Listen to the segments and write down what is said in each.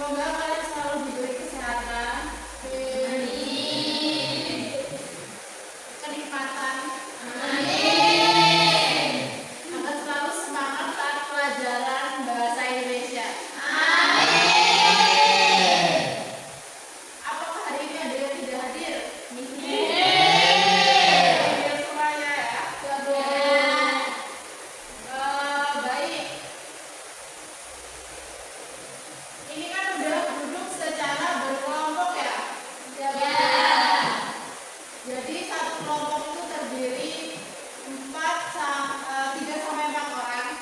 Semoga kalian selalu diberi kesehatan, kenikmatan, agar selalu semangat saat pelajaran bahasa Indonesia. Apakah hari ini ada yang tidak hadir? Hadir semuanya ya. Baik. Ini kan udah duduk secara berkelompok ya. Jadi satu kelompok itu terdiri 3 sampai 4 orang.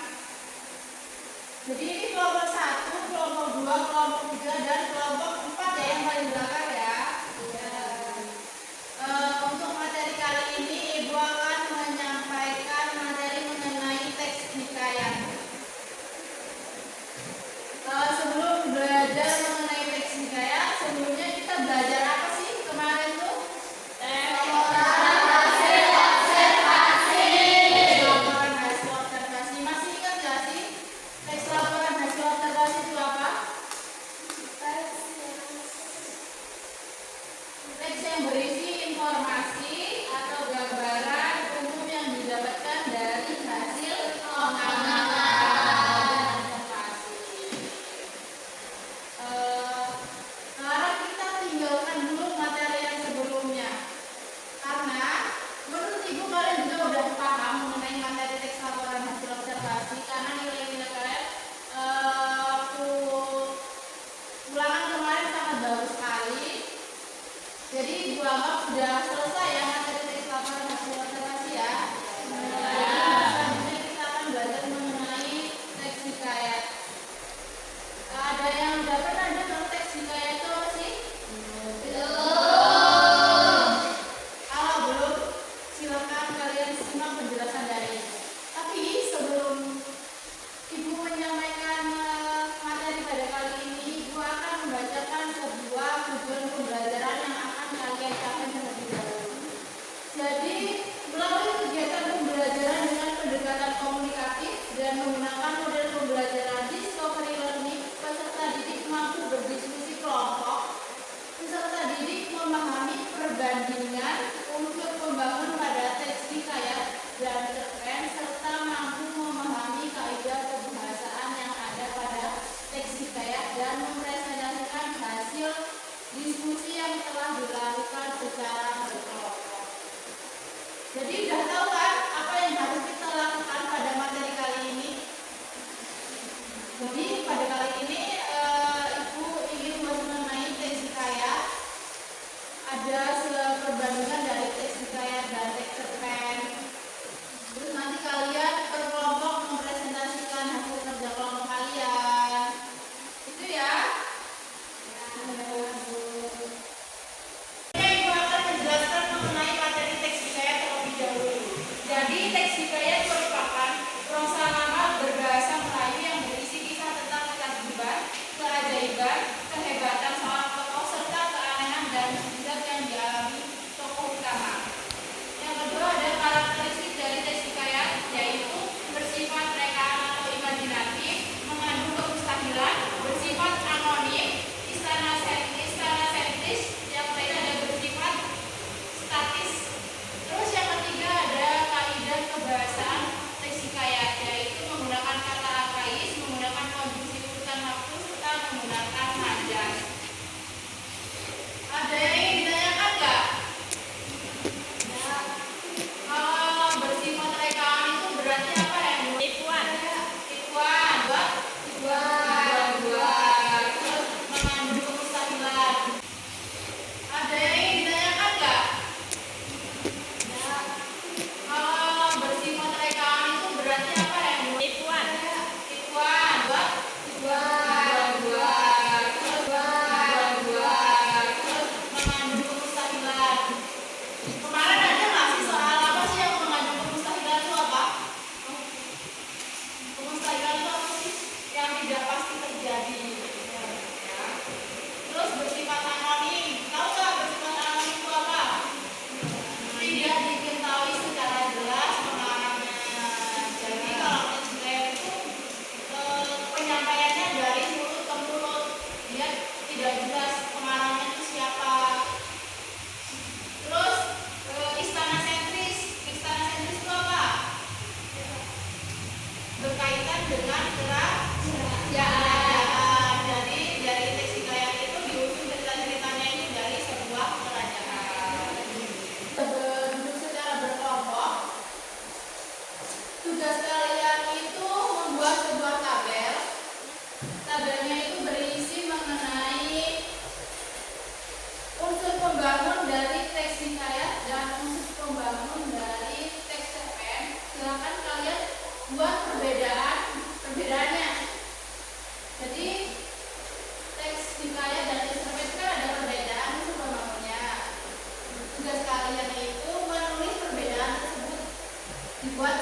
Jadi ini kelompok 1, kelompok 2, kelompok 3 dan kelompok 4 ya yang paling belakang ya. Untuk materi kali ini Ibu akan menyampaikan materi mengenai teks hikayat. Sebelum belajar mengenai teks hikayat, sebelumnya kita belajar apa sih kemarin tuh? Laporan hasil observasi. Masih ingat gak sih? Teks laporan hasil observasi itu apa? Teks yang berisi informasi atau gambaran umum yang didapatkan dari hasil pengamatan observasi. Sekarang kita tinggalkan dulu materi yang sebelumnya, karena menurut Ibu kalian juga udah paham mengenai materi teks laporan hasil observasi, karena nilai-nilai kalian waktu ulangan kemarin sangat bagus sekali. Jadi Ibu anggap sudah selesai ya materi teks laporan hasil observasi ya. Selanjutnya kita akan belajar mengenai teks hikayat. Ada yang udah pernah dengar teks hikayat itu apa sih? Kalau belum, silakan kalian simak penjelasan dari ini. Tapi sebelum Ibu menyampaikan materi pada kali ini, Ibu akan membacakan sebuah tujuan pembelajaran yang akan kalian capai terlebih dahulu. Jadi, melalui kegiatan pembelajaran dengan pendekatan komunikatif dan menggunakan model pembelajaran discovery learning, peserta didik mampu berdiskusi kelompok. Peserta didik memahami perbandingan unsur pembangun pada teks hikayat dan cerpen, serta mampu memahami kaidah kebahasaan yang ada pada teks hikayat dan mempresentasikan hasil diskusi yang telah dilakukan secara berkelompok. Jadi udah tahu kan apa yang harus kita lakukan pada materi kali ini? Jadi pada kali ini Ibu ingin bahas mengenai teks hikayat. Ada perbandingan dari teks hikayat dan teks cerpen. Terus nanti kalian berkelompok mempresentasikan hasil kerja kelompok kalian. Itu ya. Ini Ibu akan menjelaskan mengenai materi teks hikayat terlebih dahulu. dengan kerajaan. Jadi dari teks hikayat itu diusung cerita-ceritanya itu dari sebuah kerajaan. Duduk secara berkelompok. Tugas kalian itu membuat sebuah tabel. Tabelnya itu berisi mengenai unsur pembangun dari teks hikayat dan unsur pembangun dari teks cerpen. Silakan kalian buat perbedaannya. Jadi teks hikayat dan teks cerpen itu kan ada perbedaan unsur pembangunnya. Tugas kalian itu menulis perbedaan tersebut, dibuat